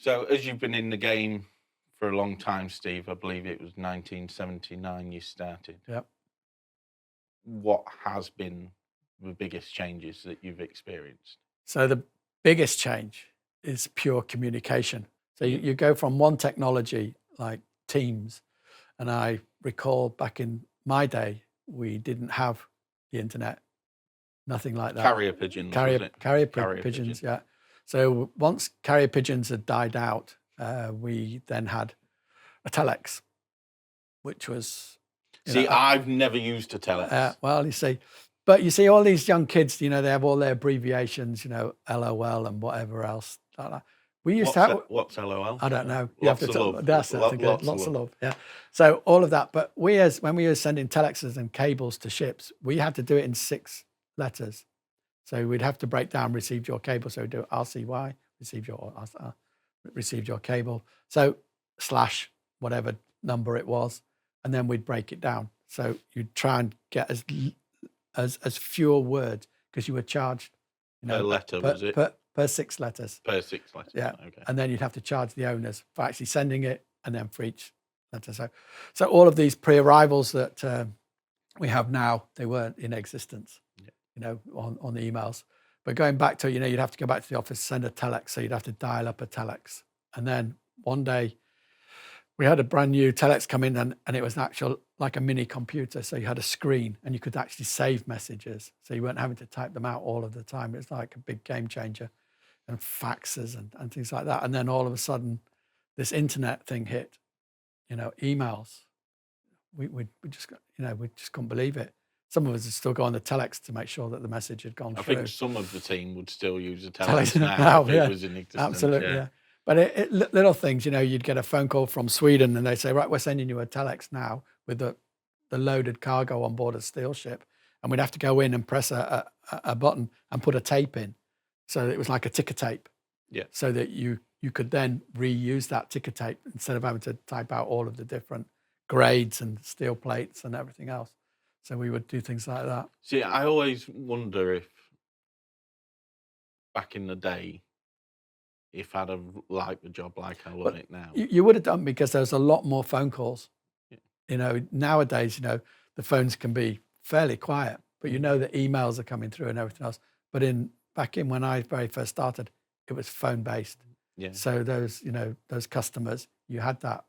So as you've been in the game for a long time, Steve, I believe it was 1979 you started. Yep. What has been the biggest changes that you've experienced? So the biggest change is pure communication. So you go from one technology like Teams, and I recall back in my day, we didn't have the internet, nothing like that. Carrier pigeons, was it? Carrier Carrier pigeons, pigeon. yeah. So once carrier pigeons had died out, we then had a telex, which was... See, I've never used a telex. Well, you see, but you see all these young kids, they have all their abbreviations, LOL and whatever else. Like that. We used to have... What's LOL? I don't know. Lots of love. That's good. Lots of love. Yeah. So all of that. But when we were sending telexes and cables to ships, we had to do it in 6 letters. So we'd have to break down received your cable. So we'd do RCY, received your cable. So / whatever number it was, and then we'd break it down. So you'd try and get as fewer words, because you were charged, per letter, was it? Per 6 letters. Per 6 letters. Yeah. Okay. And then you'd have to charge the owners for actually sending it, and then for each letter. So all of these pre-arrivals that we have now, they weren't in existence, on the emails. But going back to, you'd have to go back to the office, send a telex. So you'd have to dial up a telex. And then one day we had a brand new telex come in, and it was like a mini computer. So you had a screen and you could actually save messages. So you weren't having to type them out all of the time. It's like a big game changer. And faxes and things like that. And then all of a sudden, this internet thing hit, emails. We just, we just couldn't believe it. Some of us would still go on the telex to make sure that the message had gone through. I think some of the team would still use a telex now if it was in existence. Absolutely, yeah. But little things, you'd get a phone call from Sweden and they say, right, we're sending you a telex now with the loaded cargo on board a steel ship. And we'd have to go in and press a button and put a tape in. So it was like a ticker tape. Yeah. So that you could then reuse that ticker tape instead of having to type out all of the different grades and steel plates and everything else. So we would do things like that. See, I always wonder if back in the day, if I'd have liked the job like I love it now. You would have done, because there's a lot more phone calls. Yeah. Nowadays, the phones can be fairly quiet, but the emails are coming through and everything else. But back in when I very first started, it was phone based. Yeah. So those customers, you had that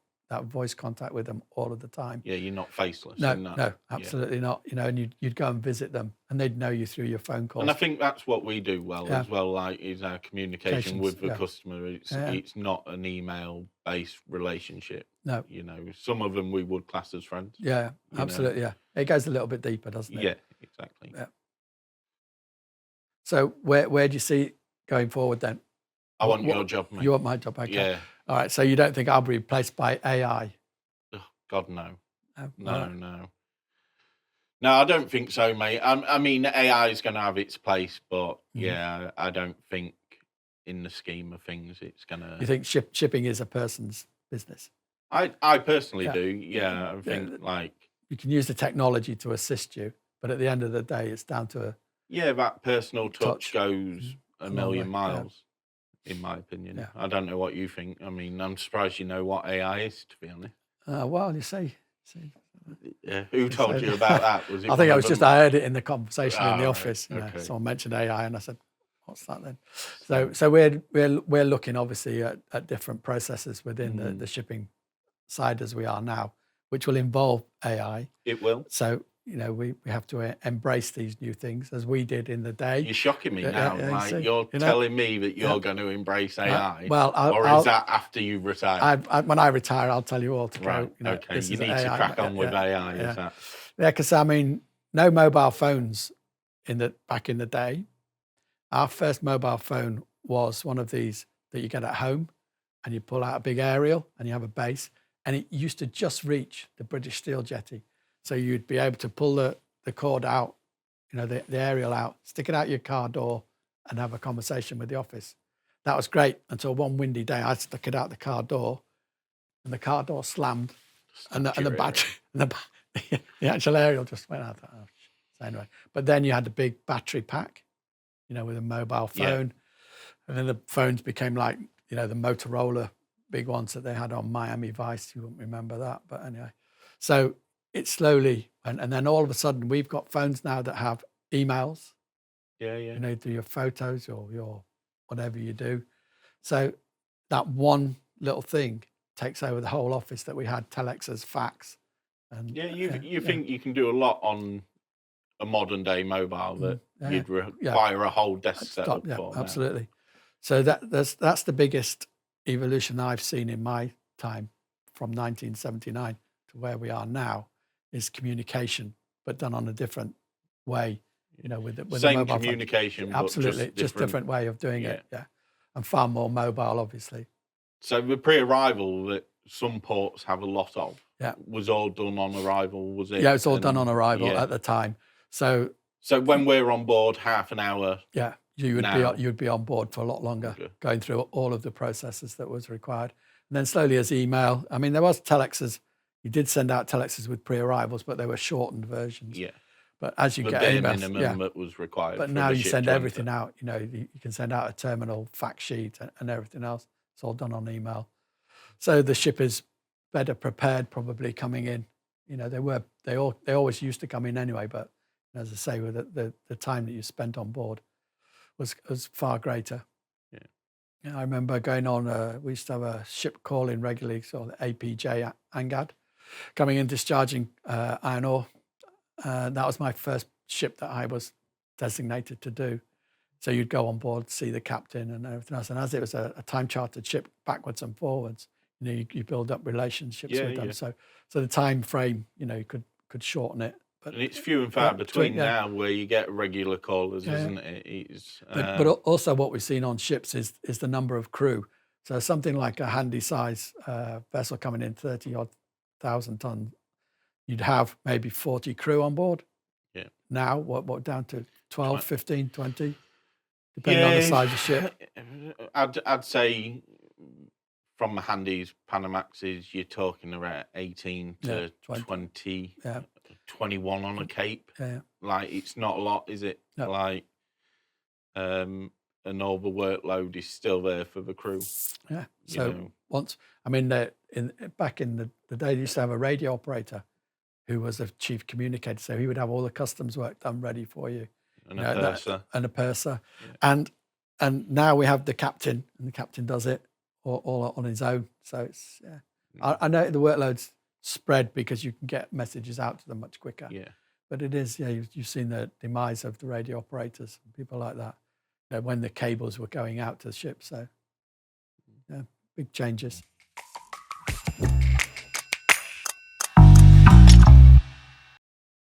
voice contact with them all of the time. Yeah, you're not faceless. No, absolutely not. And you'd go and visit them, and they'd know you through your phone calls. And I think that's what we do well as well. Like, is our communication with the customer. It's not an email based relationship. No. Some of them we would class as friends. Yeah, absolutely. Yeah, it goes a little bit deeper, doesn't it? Yeah, exactly. Yeah. So where do you see it going forward then? I want your job, mate. You want my job, okay. Yeah. All right, so you don't think I'll be replaced by AI? Oh, God, no. No. No, I don't think so, mate. I mean, AI is going to have its place, but yeah, I don't think in the scheme of things it's going to... You think shipping is a person's business? I personally do, yeah. I think, like... You can use the technology to assist you, but at the end of the day, it's down to a... Yeah, that personal touch goes a million miles, in my opinion. Yeah. I don't know what you think. I mean, I'm surprised you know what AI is, to be honest. Well, you see. Yeah. Who told you about that? Was it? I think I heard it in the conversation in the office. Okay. Someone mentioned AI, and I said, "What's that then?" So we're looking obviously at different processes within the shipping side as we are now, which will involve AI. It will. So we have to embrace these new things as we did in the day. You're shocking me now. You're telling me that you're going to embrace AI. Is that after you retire? When I retire, I'll tell you all to go. Okay, you need to crack on with AI. Is that? Yeah, because I mean, no mobile phones back in the day. Our first mobile phone was one of these that you get at home, and you pull out a big aerial, and you have a base, and it used to just reach the British Steel Jetty. So you'd be able to pull the cord out, the aerial out, stick it out your car door, and have a conversation with the office. That was great until one windy day I stuck it out the car door, and the car door slammed, and the battery, the actual aerial just went out. So anyway, but then you had the big battery pack, with a mobile phone, and then the phones became like the Motorola big ones that they had on Miami Vice. You wouldn't remember that, but anyway. So it's slowly, and then all of a sudden we've got phones now that have emails. Yeah. Do your photos or your whatever you do. So that one little thing takes over the whole office that we had telexes, fax, and You think you can do a lot on a modern day mobile that you'd yeah. require a whole desk setup Yeah, for now. absolutely. So that's the biggest evolution I've seen in my time from 1979 to where we are now is communication, but done on a different way. With the Same mobile phone. communication, but Absolutely, just different way of doing it. Yeah, and far more mobile, obviously. So the pre-arrival that some ports have a lot of, Yeah, was all done on arrival, was it? yeah, it's all done on arrival yeah. at the time. So when we're on board, half an hour. yeah, you'd be on board for a lot longer, going through all of the processes that was required. And then slowly as email, I mean, there was telexes. You did send out telexes with pre-arrivals, but they were shortened versions. Yeah. But as you the get bare emails, minimum that was required. But for now the you ship send to everything enter. out. You can send out a terminal fact sheet and everything else. It's all done on email. So the ship is better prepared, probably coming in. They always used to come in anyway. But as I say, with the time that you spent on board was far greater. Yeah, I remember going on. We used to have a ship calling regularly, so the APJ Angad, coming in discharging iron ore. That was my first ship that I was designated to do. So you'd go on board, see the captain and everything else. And as it was a time chartered ship backwards and forwards, you build up relationships with them. So the time frame, you could shorten it. But and it's few and far between now where you get regular callers, isn't it? But also what we've seen on ships is the number of crew. So something like a handy size vessel coming in 30-odd thousand tons, you'd have maybe 40 crew on board. Yeah. Now, what down to 12, 15, 20, depending on the size of ship? I'd say from the handies, Panamaxes, you're talking around 18 to 20, 21 on a Cape. Yeah. Like, it's not a lot, is it? No. Like, an over workload is still there for the crew. Yeah. So once, I mean, back in the day, they used to have a radio operator who was the chief communicator. So he would have all the customs work done ready for you. And a purser. And a purser. Yeah. And now we have the captain, and the captain does it all on his own. So it's, I know the workload's spread because you can get messages out to them much quicker. Yeah. But it is, you've seen the demise of the radio operators and people like that, when the cables were going out to the ship. So, big changes.